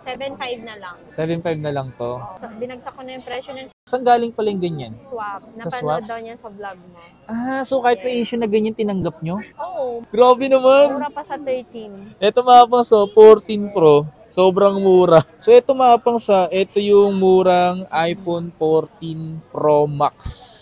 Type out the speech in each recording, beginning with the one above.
7.5 na lang. 7.5 na lang to. So, binagsak ko na yung presyo ng Saan galing pala yung ganyan? swap. Sa swap? Napanood daw niya sa vlog mo. So kahit may issue na ganyan, tinanggap nyo? Oo. Grabe naman! Mura pa sa 13. Ito mga pang 14 Pro, sobrang mura. So ito mga pang ito yung murang iPhone 14 Pro Max.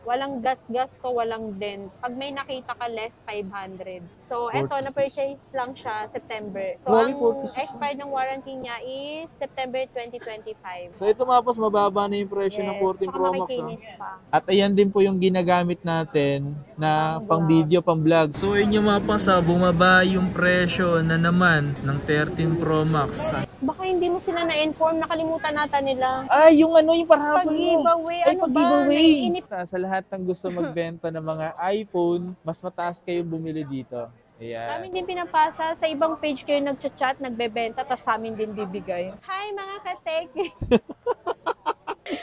Walang gas-gas to, walang dent. Pag may nakita ka, less 500. So, eto, 46. na-purchase lang siya September. So, Grabe, ang 46. expired ng warranty niya is September 2025. So ito mga pang mababa na yung presyo ng 14 tsaka Pro Max. makikinis pa. At ayan din po yung ginagamit natin na pang video, pang vlog. So yun yung mga pang bumaba yung presyo na naman ng 13 Pro Max. Baka hindi mo sila na-inform, nakalimutan nata nila. Yung yung parapol mo. Pag-giveaway, Ay, ano pag-giveaway. ba? Naiinip. Sa lahat ng gusto magbenta ng mga iPhone, mas mataas kayo bumili dito. Sa Ayan. amin din pinapasa, sa ibang page kayo nagchat-chat, nagbebenta, tapos sa amin din bibigay. Hi mga katek!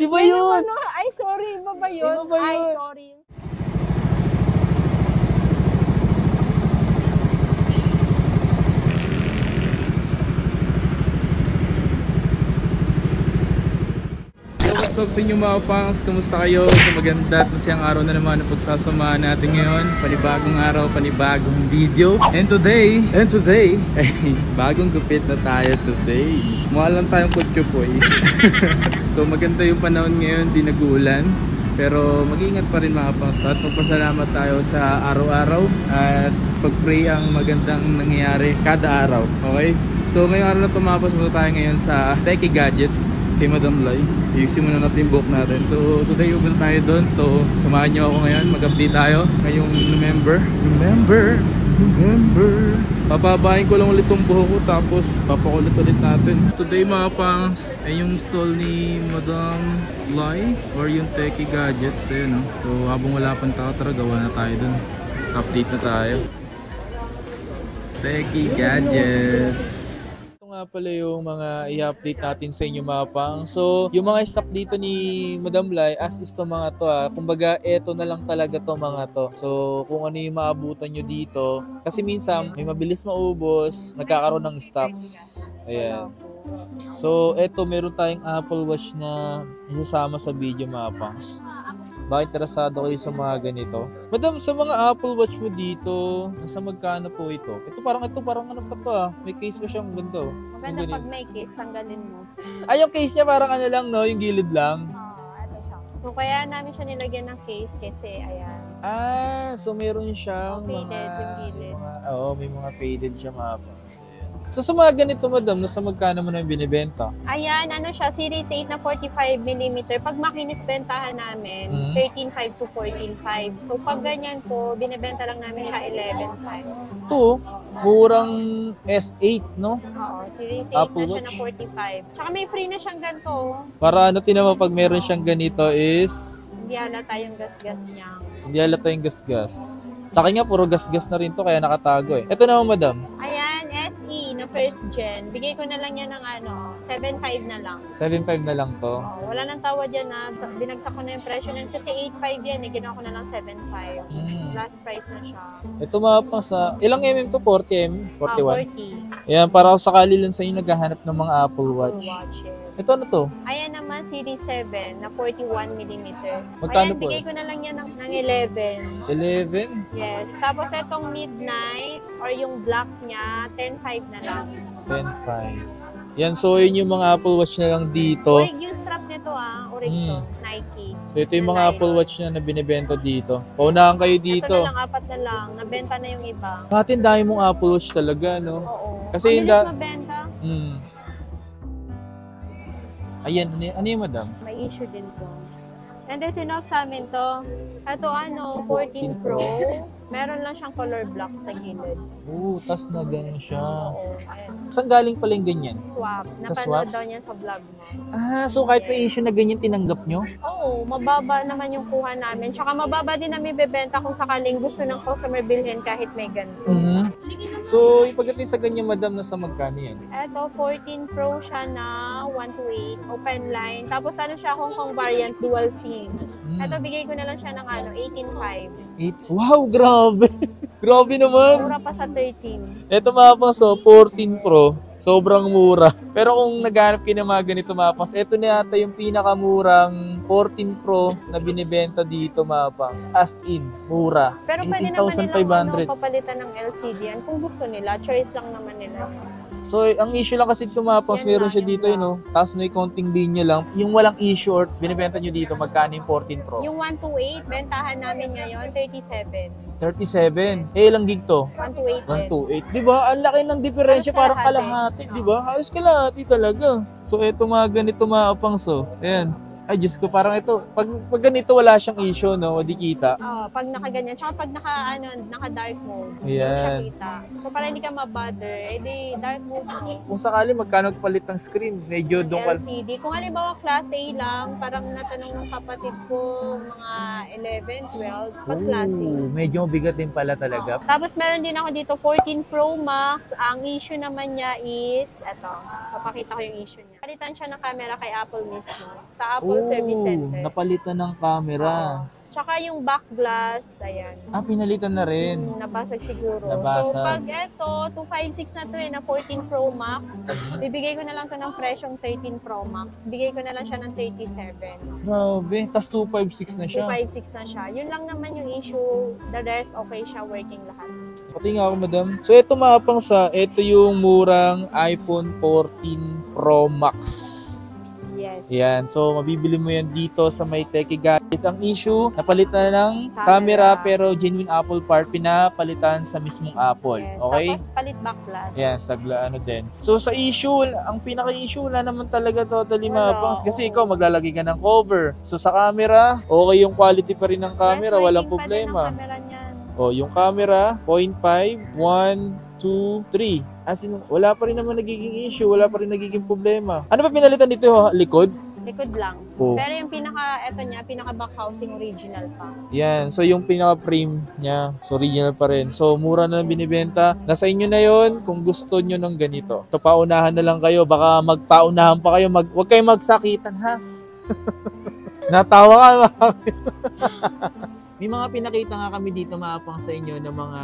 Iba yun! Ay, sorry, iba ba yun? Iba ba yun? Ay, sorry. What's up sa inyo mga pangs? Kamusta kayo? Sa maganda at masayang araw na naman ang pagsasamahan natin ngayon. Panibagong araw, panibagong video. And today, bagong gupit na tayo today. Mukha lang tayong kutsupoy. So maganda yung panahon ngayon, di nag-uulan. Pero mag-ingat pa rin mga pangs. At magpasalamat tayo sa araw-araw. At pag-pray ang magandang nangyayari kada araw. Okay? So ngayong araw na tumapos muna tayo ngayon sa Techie Gadgets kay Madam Lai. Ayusin muna natin yung book natin. Today, uban tayo doon. Samahan nyo ako ngayon. Mag-update tayo ngayong November. Papabahin ko lang ulit yung buhok ko. Tapos, papakulit ulit natin. Today, mga pangs, ay yung stall ni Madam Lai or yung Techie Gadgets. Ayun, no? So, habang wala pang tao, tara, gawa na tayo doon. Update na tayo. Techie Gadgets. Nga pala yung mga i-update natin sa inyo mga pang. So, yung mga stock dito ni Madam Lai, as is to mga to kumbaga, eto na lang talaga to mga to. So, kung ano yung maabutan nyo dito, kasi minsan, may mabilis maubos, nagkakaroon ng stocks. Ayan. So, eto, meron tayong Apple Watch na isasama sa video mga pangs. Baka interesado kayo sa mga ganito. Madam, sa mga Apple Watch mo dito, nasa magkano po ito? Ito parang ano pa to May case pa siyang ganito. Maganda pag may case, tanggalin mo. Yung case niya parang ano lang, no? Yung gilid lang. Ito siya. So, kaya namin siya nilagyan ng case kasi, ayan. So meron siyang faded yung gilid. May mga faded siya mga pangs. So sa mga ganito, madam, nasa magkano mo na yung binibenta? Ayan, ano siya, Series 8 na 45mm. Pag makinis, bentahan namin, 13.5 to 14.5. So pag ganyan po, binibenta lang namin siya 11.5. Ito, murang S8, no? Oo, Series 8 Apple na siya Watch. na 45. Tsaka may free na siyang ganito. Para tinama pag meron siyang ganito is... Hindi halata yung gas-gas niya. Hindi halata yung gas-gas. Sa akin nga, puro gas-gas na rin to, kaya nakatago Ito naman, madam. Ayan, SE na first gen. Bigay ko na lang yan ng 7.5 na lang. 7.5 na lang to. Wala nang tawad yan na binagsak ko na yung presyo nun kasi 8.5 yan ginawa ko na lang 7.5. Last price na siya. Ito mga pang sa... Ilang mm to? 40 mm? 41? 40. Ayan, para sakali lang sa inyo naghahanap ng mga Apple Watch. Ito ano to? Ayan naman, Series 7 na 41mm. Magkano Ayan, po? bigay ko na lang yan ng 11. 11? Yes. Tapos itong midnight or yung black niya, 10.5 na lang. 10.5. Yan, so yun yung mga Apple Watch na lang dito. Urig yung strap nito urig to, Nike. So ito yung mga Apple Watch na binibenta dito. Paunahan kayo dito. Ito na lang, 4 na lang. Nabenta na yung iba. Atin dami mong Apple Watch talaga, no? Oo. Kasi Ang bilis mabenta. Ayan, ano yung madam? May issue din to. And then, sinop sa amin to. Ito 14 Pro. Meron lang siyang color black sa gilid. Tas na ganun siya. Oo, ayan. Saan galing pala yung ganyan? Swap. Sa Napanood swap? daw niya sa vlog mo. So kahit may issue na ganyan, tinanggap nyo? Oo, mababa naman yung kuha namin. Tsaka mababa din namin bebenta kung sakaling gusto ng customer bilhin kahit may ganito. So, yung pagdating sa ganyan, madam, nasa magkano yan? Ito, 14 Pro siya na 128, open line. Tapos ano siya, Hong Kong variant, dual SIM. Ito, bigay ko na lang siya ng 18.5. Wow, grabe! Grabe naman. Mura pa sa 13. Ito mga pangs, 14 Pro. Sobrang mura. Pero kung naghanap kayo ng mga ganito mga pangs, ito na yata yung pinakamurang 14 Pro na binibenta dito mga pangs. As in, mura. Pero pwede naman nilang 18,500. papalitan ng LCD yan. Kung gusto nila, choice lang naman nila. So, ang issue lang kasi ito mga pangs, Yan meron lang, siya yan dito lang. yun, no? Tapos may konting linya lang. Yung walang issue or binibenta nyo dito, magkano yung 14 Pro? Yung 128, bentahan namin ngayon, 37. 37. Eh, ilang gig to? 128 din. 128. Di ba? Ang laki ng diferensya, Halos parang kalahati. kalahati. Di ba? Halos kalahati talaga. So, eto mga ganito mga pangs, oh. Ayan. Ay, Diyos ko, parang ito. Pag ganito, wala siyang issue, no? O di kita. Pag nakaganyan, tsaka pag naka-dark mode, Ayan. hindi siya kita. So, para hindi ka ma-bother, edi dark mode mo. Kung sakali, magkano palit ng screen? Medyo doon ka. LCD. Kung halimbawa class A lang, parang natanong ng kapatid ko, mga 11, 12, pag class A. Medyo bigat din pala talaga. Tapos meron din ako dito 14 Pro Max. Ang issue naman niya is, eto, papakita ko yung issue niya. Palitan siya ng camera kay Apple mismo. Sa Apple Service Center. Napalitan ng camera. Tsaka yung back glass, ayan. Pinalitan na rin. Nabasag siguro. Nabasag. So pag eto, 256 na to na 14 Pro Max, bibigay ko na lang to ng presyong 13 Pro Max. Bigay ko na lang siya ng 37. Grabe. Tapos 256 na siya. 256 na siya. Yun lang naman yung issue. The rest, okay siya, working lahat. Pati nga ako, madam. So, ito mga pangsa, ito yung murang iPhone 14 Pro Max. Yes. Yan. So, mabibili mo yan dito sa may Techie Gadgets. Ang issue, napalitan ng camera pero genuine Apple part, pinapalitan sa mismong Apple. Yes. Okay? Tapos palit back glass. Yan, sagla ano din. So, sa issue, ang pinaka-issue, wala naman talaga totally Wala, mga pangs. Kasi oo. ikaw, maglalagay ka ng cover. So, sa camera, okay yung quality pa rin ng camera. Yes, Walang working pa din problema. ang camera niyan. Yung camera, 0.5, 1, 2, 3. As in, wala pa rin naman nagiging issue, wala pa rin nagiging problema. Ano ba pinalitan dito? Likod? Likod lang. Oh. Pero yung pinaka back housing original pa. Yan. So, yung pinaka-frame niya, so original pa rin. So, mura na binibenta. Nasa inyo na yon kung gusto nyo ng ganito. So, paunahan na lang kayo. Baka magpaunahan pa kayo. Huwag kayong magsakitan, ha? Natawa ka, bakit? May mga pinakita nga kami dito maapang sa inyo ng mga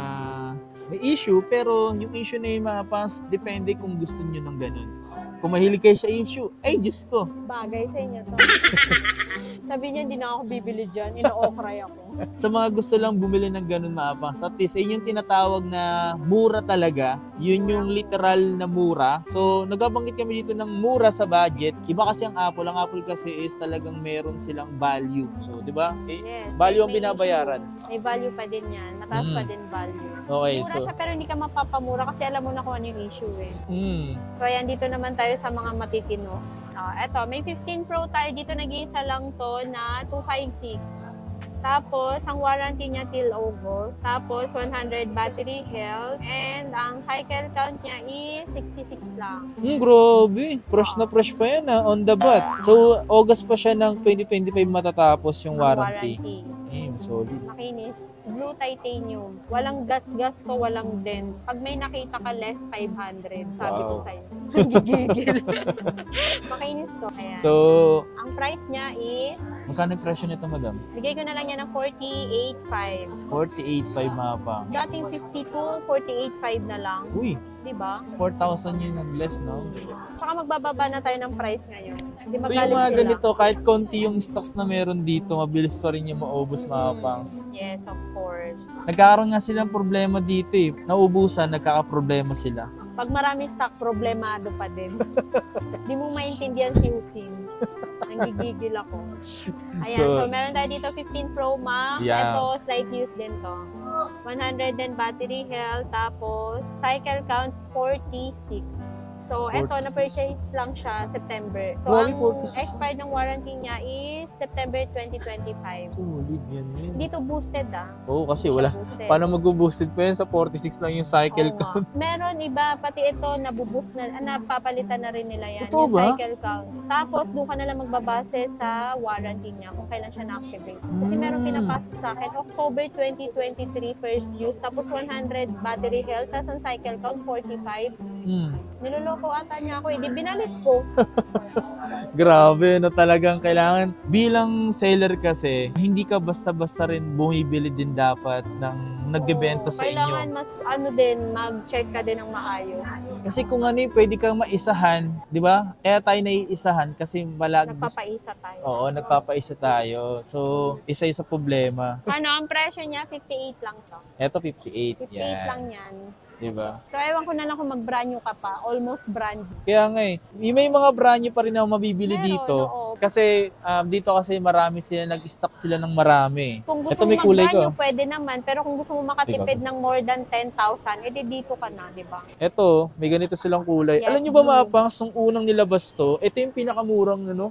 may issue, pero yung issue na yung maapang depende kung gusto nyo ng ganun. Kung mahilig kayo sa issue, ay Diyos ko. Bagay sa inyo to. Sabi niya, hindi na ako bibili dyan. Ino-okray ako. Sa mga gusto lang bumili ng ganun maapang, at least, yun yung tinatawag na mura talaga. Yun yung literal na mura. So, nagbabanggit kami dito ng mura sa budget. Iba kasi ang Apple. Ang Apple kasi is talagang meron silang value. So, di ba? Yes, Value ang may binabayaran. issue. May value pa din yan. Mataas pa din value. Okay, Mura so. siya pero hindi ka mapapamura kasi alam mo na kung ano yung issue eh. Mm. So ayan, dito naman tayo sa mga matitino. Eto, may 15 Pro tayo. Dito nag-iisa lang to na 256. Tapos, ang warranty niya till August. Tapos, 100 battery health. And ang cycle count niya is 66 lang. Grabe. Fresh na fresh pa yan on the bat. So, August pa siya ng 2025 matatapos yung Ang warranty. Solid. Makinis. Blue titanium. Walang gas-gas to, walang dent. Pag may nakita ka less 500, sabi ko Wow. sa'yo. Gigigil. Makinis to. Ayan. So, ang price niya is, magkano yung presyo nito, madam? bigay ko na lang yan ng 48.5. 48.5 mga pa. Dating 52, 48.5 na lang. Uy, Diba? 4,000 yun ng less, no? Tsaka magbababa na tayo ng price ngayon. Di So, magalit yung mga sila. ganito, kahit konti yung stocks na meron dito, mabilis pa rin yung maubos mga pangs. Yes, of course. Nagkakaroon nga silang problema dito eh. Naubusan, nagkakaproblema sila. Pag marami stock, problemado pa din. Di mo maintindihan si Usim. Nanggigigil ako. Ayan, so meron tayo dito 15 Pro Max. Yeah. Ito, slight use din to. 100 din battery health. Tapos, cycle count 46. So, eto, 46. na-purchase lang siya September. So, Grabe, ang 46. expired ng warranty niya is September 2025. Solid yan yun. Dito boosted Oo, kasi Siya wala. boosted. Paano mag-boosted pa yan sa 46 lang yung cycle Oo count? nga. Meron iba, pati ito, nabuboost na, napapalitan na rin nila yan. Totoo yung ba? cycle count. Tapos, doon ka na lang magbabase sa warranty niya kung kailan siya na-activate. Kasi meron pinapasa sa akin, October 2023 first use, tapos 100 battery health, tapos ang cycle count 45. Hmm. Niloloko ata niya ako, di binalik ko. Grabe, no, talagang kailangan bilang seller kasi, hindi ka basta-basta rin bumibili din dapat ng nagbebenta sa Kailangan inyo. mas mag-check ka din ng maayos. Kasi kung ano yung pwede kang maisahan, di ba? Kaya tayo naiisahan kasi Nagpapaisa tayo. Oo, nagpapaisa tayo. So, isa sa problema. Ano, ang presyo niya, 58 lang to. Eto, 58. 58 Yan. lang yan. Diba? So, ewan ko na lang kung mag-brand new ka pa. Almost brand new. Kaya nga eh, may mga brand new pa rin ako mabibili Meron, dito. oo. Kasi dito kasi marami sila, nag-stock sila ng marami. Kung gusto Ito mo may kulay mag-brand ko. new, pwede naman. Pero kung gusto mo makatipid ng more than 10,000, edi dito ka na, di ba? Ito, may ganito silang kulay. Yes, Alam nyo ba blue. Mapangs, nung unang nilabas to, ito yung pinakamurang ano.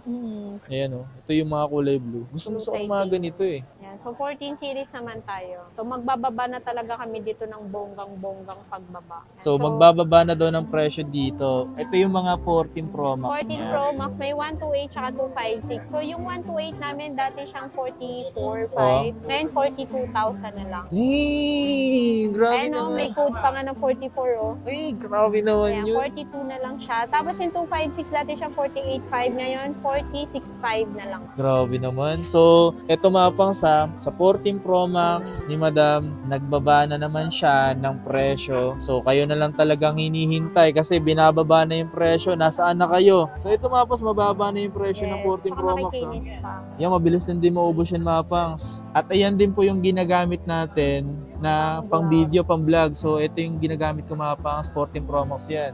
Ayan o, ito yung mga kulay blue. Gusto ko Blue mga type. ganito eh. Yan. So, 14 series naman tayo. So, magbababa na talaga kami dito ng bonggang-bonggang pagbaba. Yan. So, magbababa na daw ng presyo dito. Ito yung mga 14 Pro Max 14 niya. Pro Max, may 128 tsaka 256. So, yung 128 namin, dati siyang 44,500. Ngayon, 42,000 na lang. Hey, grabe Ayun, naman. may code pa nga ng 44, oh. Ay, grabe naman Ayan, yun. 42 na lang siya. Tapos yung 256, dati siyang 48,500. Ngayon, 46,500 na lang. Grabe naman. So, eto Mapangs sa 14 Pro Max ni Madam, nagbaba na naman siya ng presyo. So, kayo na lang talagang hinihintay kasi binababa na yung presyo. Nasaan na kayo? So, ito Mapangs, mababa na yung presyo ng 14 tsaka Pro Max. makikinis pa. Yan, mabilis din maubos yan Mapangs. At ayan din po yung ginagamit natin na pang video, pang vlog. So, ito yung ginagamit ko Mapangs, 14 Pro Max yan.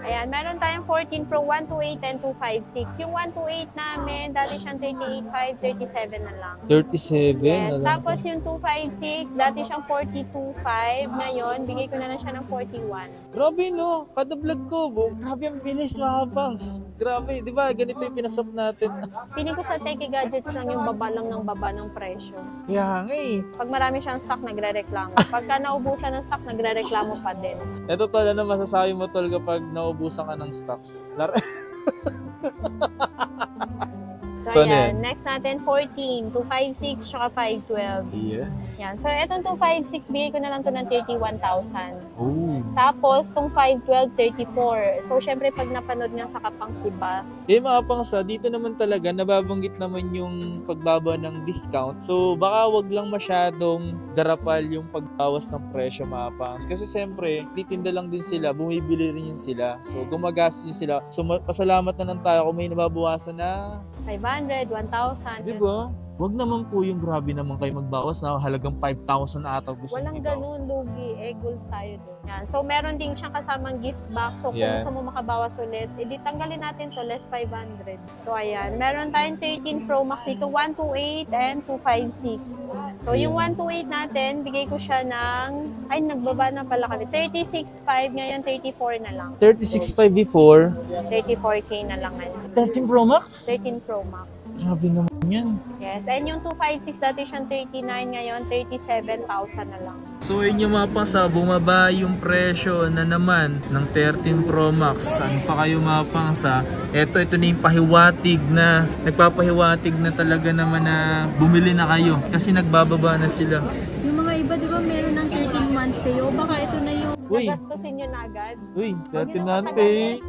Ayan, meron tayong 14 Pro, 128 and 256. Yung 128 namin, dati siyang 38,500, 37 na lang. 37? Yes, alam ko. tapos yung 256, dati siyang 42,500. Ngayon, bigay ko na lang siya ng 41. Grabe no, kada vlog ko, grabe ang bilis Mapangs. Grabe, di ba? Ganito yung pinasap natin. Piling ko sa Techie Gadgets lang yung baba lang ng baba ng presyo. Kaya nga eh. Pag marami siyang stock, nagre-reklamo. Pagka naubusan ng stock, nagre-reklamo pa din. Ito tol, ano masasabi mo tol kapag naubusan ka ng stocks? So, So, ano yan? ayan. Next natin, 14, 256, tsaka 512. Yeah. Yan. So, etong 256, bigay ko na lang to ng 31,000. Oh. Tapos, tong 512, 34. So, syempre, pag napanood nga sa Kapangs, diba? Eh Mapangs dito naman talaga nababanggit naman yung pagbaba ng discount. So baka wag lang masyadong darapal yung pagbawas ng presyo Mapangs. Kasi siyempre, titinda lang din sila, bumibili rin yun sila. So gumagastos din sila. So pasalamat na lang tayo kung may nababawasan na 500, 1,000. Di ba? Wag naman po yung grabe naman kayo magbawas na halagang 5,000 na ata gusto Walang nyo. ganun, lugi. Goals tayo doon. Yan. So, meron din siyang kasamang gift box. So, kung Yan. gusto mo makabawas ulit, edi tanggalin natin to, less 500. So, ayan. Meron tayong 13 Pro Max dito, 128 and 256. So, yung 128 natin, bigay ko siya ng, ay, nagbaba na pala kami. 36,500, ngayon 34 na lang. 36.5 before. 34K na lang ngayon. 13 Pro Max? 13 Pro Max. Grabe naman yan. Yes. And yung 256, dati siyang 39, ngayon 37,000 na lang. So yun yung Mapangsa, bumaba yung presyo na naman ng 13 Pro Max. Saan pa kayo Mapangsa? Ito na yung pahiwatig na, nagpapahiwatig na talaga naman na bumili na kayo kasi nagbababa na sila. Yung mga iba, di ba, meron ng 13-month pay. O baka ito na yung Uy. nagastusin nyo na agad. Uy, Huwag dati nyo na natin.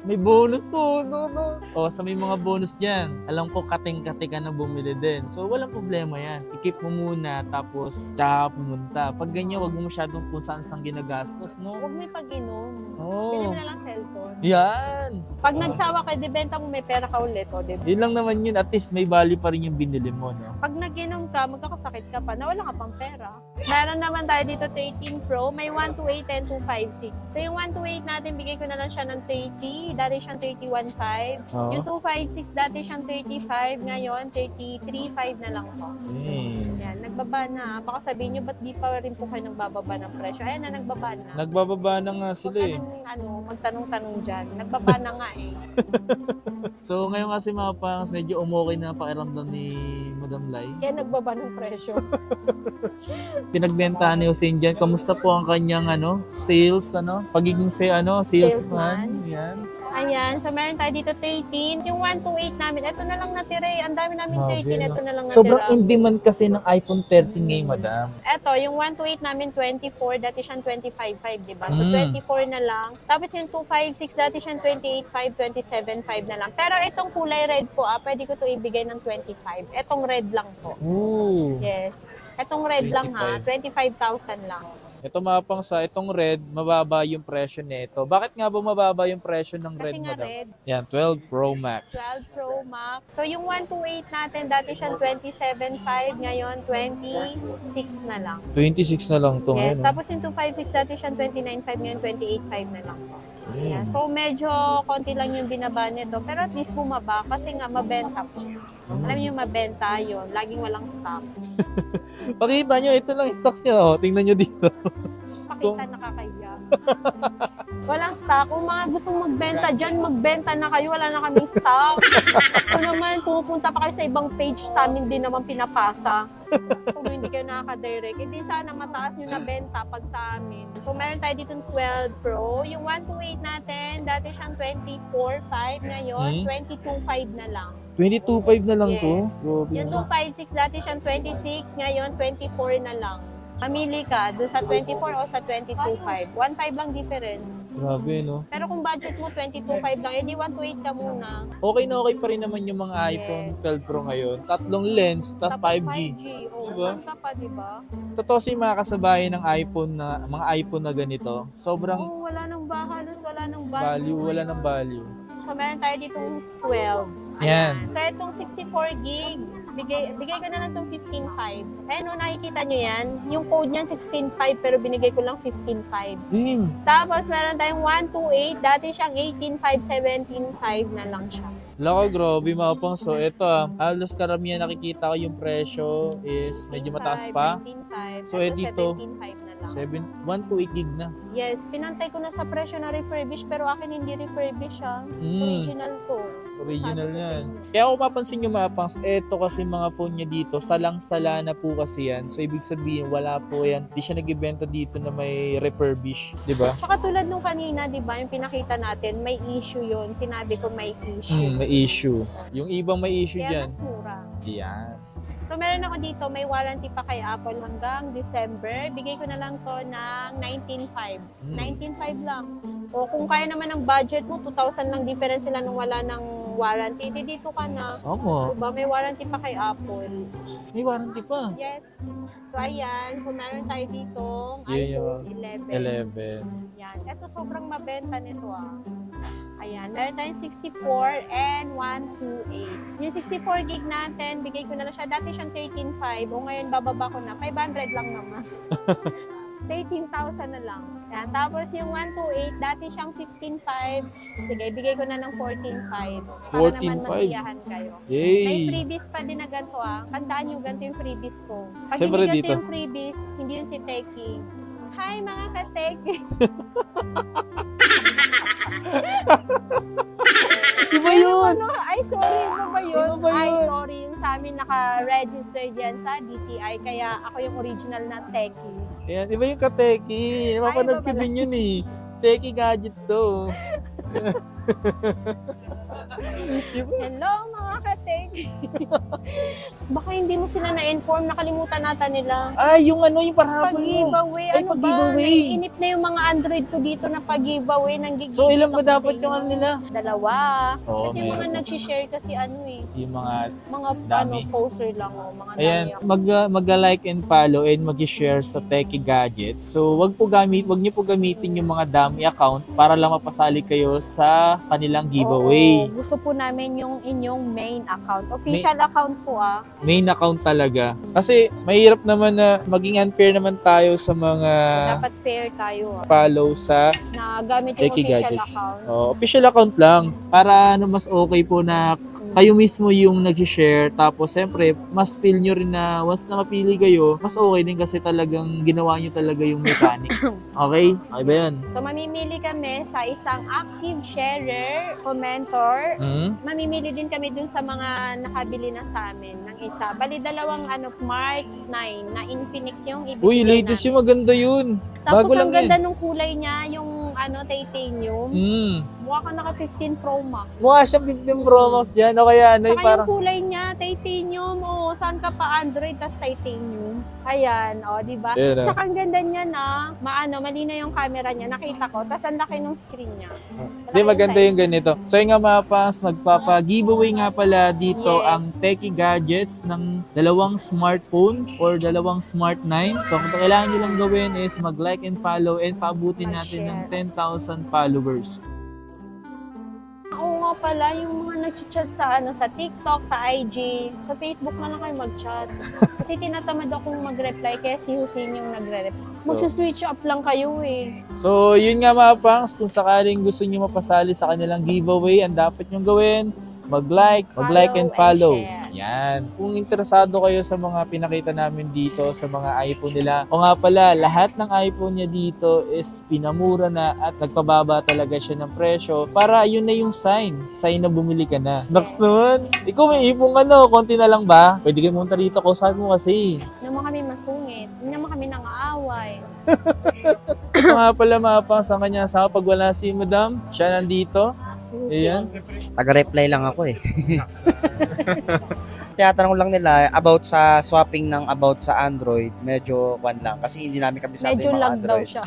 May bonus po, no. O, sa may mga bonus dyan, alam ko kating-kati ka na bumili din. So, walang problema yan. I-keep mo muna, tapos tsaka pumunta. Pag ganyan, wag mo masyadong kung saan-saan ginagastos, no? Huwag may pag-inom. Oo. Bili mo na lang cellphone. Yan! Pag nagsawa ka, dibenta mo, may pera ka ulit. O, diba? Yun lang naman yun, at least may value pa rin yung binili mo, no? Pag nag-inom ka, magkakasakit ka pa, nawala ka pang pera. Meron naman tayo dito 13 Pro, may 128 and 256. So yung 128 natin, bigay ko na lang siya ng 30, dati siyang 31,500. Oo. Yung 256, dati siyang 35, ngayon 33,500 na lang po. Yan, nagbaba na. Baka sabihin nyo, ba't di pa rin po kayo nagbababa ng presyo? Ayan na, nagbaba na. Nagbababa na nga sila eh. Magtanong-tanong dyan. Nagbaba na nga eh. So ngayon kasi mga pangs, medyo umokay na pakiramdam ni Madam Lai. Kaya nagbaba ng presyo. Pinagbentahan ni Hussein dyan. Kamusta po ang kanyang sales, pagiging salesman? Salesman. Yan. Ayan, so meron tayo dito 13. Yung 128 namin, ito na lang natira eh. Ang dami namin 13, ito na lang natira. Sobrang in demand kasi ng iPhone 13 ngayon, madam. Ito, yung 128 namin 24, dati siyang 25.5, di ba? So 24 na lang. Tapos yung 256, dati siyang 28.5, 27.5 na lang. Pero itong kulay red po, pwede ko to ibigay ng 25. Itong red lang po. Ooh. Yes. Itong red lang ha, 25,000 lang. Ito mapang sa itong red, mababa yung presyo nito. Bakit nga ba mababa yung presyo ng red, Kasi nga madam? red. Yan, 12 Pro Max. 12 Pro Max. So yung 128 natin, dati siyang 27.5, ngayon 26 na lang. 26 na lang to Yes, ngayon. tapos yung 256, dati siyang 29.5, ngayon 28.5 na lang po. Yeah. So medyo konti lang yung binaba nito, pero at least bumaba kasi nga mabenta po. Alam niyo mabenta yun, laging walang stock. Pakita nyo, ito lang yung stocks niya. Oh. Tingnan nyo dito. Pakita nakakahiya. Walang stock. Kung mga gustong magbenta dyan, magbenta na kayo. Wala na kaming stock. Kung naman pumupunta pa kayo sa ibang page, sa amin din naman pinapasa. Kung hindi kayo nakaka-direct, hindi sana mataas yung nabenta pag sa amin. So meron tayo dito 12 Pro. Yung 128 natin, dati siyang 24.5, ngayon 22.5 na lang. 22.5 na lang Yes. to? Grabe. Yung 256, dati siyang 26, ngayon 24 na lang. Mamili ka dun sa 24 o sa 22.5. 1.5 lang difference. Grabe, no? Pero kung budget mo 22.5 lang, edi 128 ka muna. Okay na okay pa rin naman yung mga iPhone 12 Pro ngayon. Tatlong lens, tas 5G. Oo, Diba? saan ka pa, diba? Totoo yung mga kasabayan ng iPhone na, mga iPhone na ganito. Sobrang Oo, wala nang halos wala nang value, wala ng value. So, meron tayo ditong 12. Yan. So, itong 64 gig, bigay ko na lang itong 15.5. Ayan o, nakikita nyo yan. Yung code niyan 16.5 pero binigay ko lang 15.5. Damn. Tapos, meron tayong 128. Dati siyang 18.5, 17.5 na lang siya. Lako, grabe mga pang. So, ito halos karamihan nakikita ko yung presyo is medyo mataas pa. 19.5. So, Ito, dito, 17.5 na lang. 128 gig na. Yes, pinantay ko na sa presyo na refurbish pero akin hindi refurbish Original to. Original Sabi ko yan. sa inyo. Kaya kung mapapansin nyo mga pangs, eto kasi mga phone niya dito, salang-sala na po kasi yan. So, ibig sabihin, wala po yan. Di siya nagbebenta dito na may refurbish. Di ba? Tsaka tulad nung kanina, di ba, yung pinakita natin, may issue yun. Sinabi ko may issue. May issue. Yung ibang may issue Kaya dyan. mas mura. Yan. So, meron ako dito, may warranty pa kay Apple hanggang December. Bigay ko na lang to ng 19.5. 19.5 lang. O kung kaya naman ng budget mo, 2,000 lang difference sila nung wala ng warranty. Di dito ka na. Tama. Diba? May warranty pa kay Apple. May warranty pa. Yes. So, ayan. So, meron tayo dito Yun iPhone yung 11. 11. Yan. Ito, sobrang mabenta nito Ayan. Meron tayong 64 and 128. Yung 64 gig natin, bigay ko na lang siya. Dati siyang 13.5. O ngayon, bababa ko na. 500 lang naman. 13,000 na lang. Yan. Tapos yung 128, dati siyang 15.5. Sige, bigay ko na ng 14.5. Para naman 14.5. masiyahan kayo. Yay! May freebies pa din na ganito Kandaan yung ganito yung freebies ko. Pag Siyempre hindi ganito dito. yung freebies, hindi yun si Teki. Hi mga ka-Teki! Iba yun! Ay, sorry, iba ba yun? Iba ba yun? Ay, sorry. Yung sa amin naka-register dyan sa DTI, kaya ako yung original na Teki. Ayan, iba yung ka-Teki. Napapanood iba ko pala. din yun eh. Teki gadget to. Hello mga ka-Teki! Baka hindi mo sila na-inform, nakalimutan nata nila. Ay, yung ano, yung parapol mo. Pag-giveaway, Ay, ano pag-giveaway. ba? Naiinip na yung mga Android ko dito na pag-giveaway ng gig. So, ilan ba dapat yung ano nila? Dalawa. Oo, Kasi yung mga meron. nag-share kasi Yung mga mga Dami. poster lang mga ayan, dami. mag-like and follow and mag-share sa Techie Gadgets. So, wag niyo po gamitin yung mga dummy account para lang mapasali kayo sa kanilang giveaway. Oo, gusto po namin yung inyong main account. Official account po Main account talaga. Kasi mahirap naman na maging unfair naman tayo sa mga Dapat fair tayo follow sa na gamit yung Techie official Gadgets. account. Official account lang para mas okay po na kayo mismo yung nag-share, tapos siyempre, mas feel nyo rin na once na mapili kayo, mas okay din kasi talagang ginawa nyo talaga yung mechanics. Okay? Okay ba yan? So, mamimili kami sa isang active sharer, commentor. Mamimili din kami dun sa mga nakabili na sa amin ng isa. Bali, dalawang Smart 9 na Infinix yung ibigay Uy, ladies, yung maganda yun. Tapos Bago lang ang ganda yan. nung kulay niya, yung titanium. Mukha ka naka 15 Pro Max. Mukha siya 15 Pro Max dyan. O kaya ano, Saka parang... yung kulay niya, titanium. O, saan ka pa Android, tas titanium. Ayan, o, diba? Yeah, no? Tsaka ang ganda niya na, malinaw yung camera niya. Nakita ko, tas ang laki ng screen niya. Hindi, maganda yung ganito. So yung nga mga pangs, magpapa-giveaway nga pala dito Yes. ang Techie Gadgets ng 2 smartphone or 2 Smart 9. So kung kailangan nyo lang gawin is mag-like and follow and paabutin natin ng 10,000 followers. Oo nga pala, yung mga nag-chat sa TikTok, sa IG, sa Facebook na lang kayo mag-chat. Kasi tinatamad akong mag-reply, kaya si Hussein yung nagre-reply. So- Mag-switch up lang kayo eh. So, yun nga mga pangs, kung sakaling gusto nyo mapasali sa kanilang giveaway, ang dapat nyo gawin, mag-like and follow. share. Yan. Kung interesado kayo sa mga pinakita namin dito, sa mga iPhone nila, o nga pala, lahat ng iPhone niya dito is pinamura na at nagpababa talaga siya ng presyo para yun na yung sign na bumili ka na. Next naman, ikaw may ipong konti na lang ba? Pwede kayo munta rito, kausapin mo kasi. Hindi naman kami masungit. Hindi naman kami nangaaway. Ito nga pala mga pangs, ang kanya sa pag wala si Madam, siya nandito. Ayan. Taga-reply lang ako eh. Tinatanong lang nila about sa swapping ng about sa Android, medyo kwan lang kasi hindi namin kabisado Medyo yung mga lag daw Android. siya.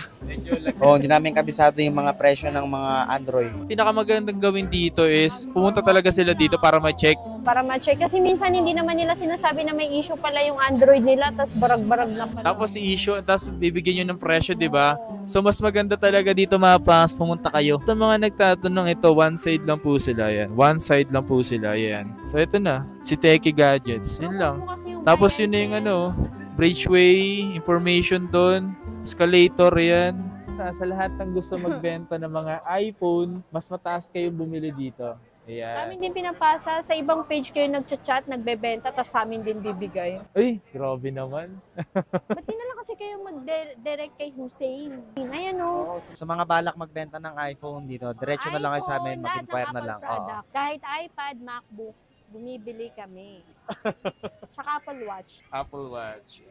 Oo, hindi namin kabisado yung mga presyo ng mga Android. Pinakamagandang gawin dito is pumunta talaga sila dito para ma-check. Para ma-check. Kasi minsan hindi naman nila sinasabi na may issue pala yung Android nila, tas barag-barag na pala. Tapos i-issue, tapos bibigyan nyo ng presyo, di ba? So mas maganda talaga dito mga pangs, pumunta kayo. Sa mga nagtatanong ito, one side lang po sila yan. One side lang po sila, yan. So ito na, si Techie Gadgets. Yun lang. Tapos yun na yung bridgeway, information doon, escalator yan. Sa lahat ng gusto magbenta ng mga iPhone, mas mataas kayong bumili dito. Sa Ayan. amin din pinapasa, sa ibang page kayo nagchat-chat, nagbebenta, tas sa amin din bibigay. Ay, grabe naman. Ba't di na lang kasi kayo mag-direct kay Hussein? Ayan o. Sa mga balak magbenta ng iPhone dito, diretso na lang kayo sa amin, iPhone, mag-inquire lahat ng na lang. Apple Oo. product. Kahit iPad, MacBook, bumibili kami. Tsaka Apple Watch. Apple Watch.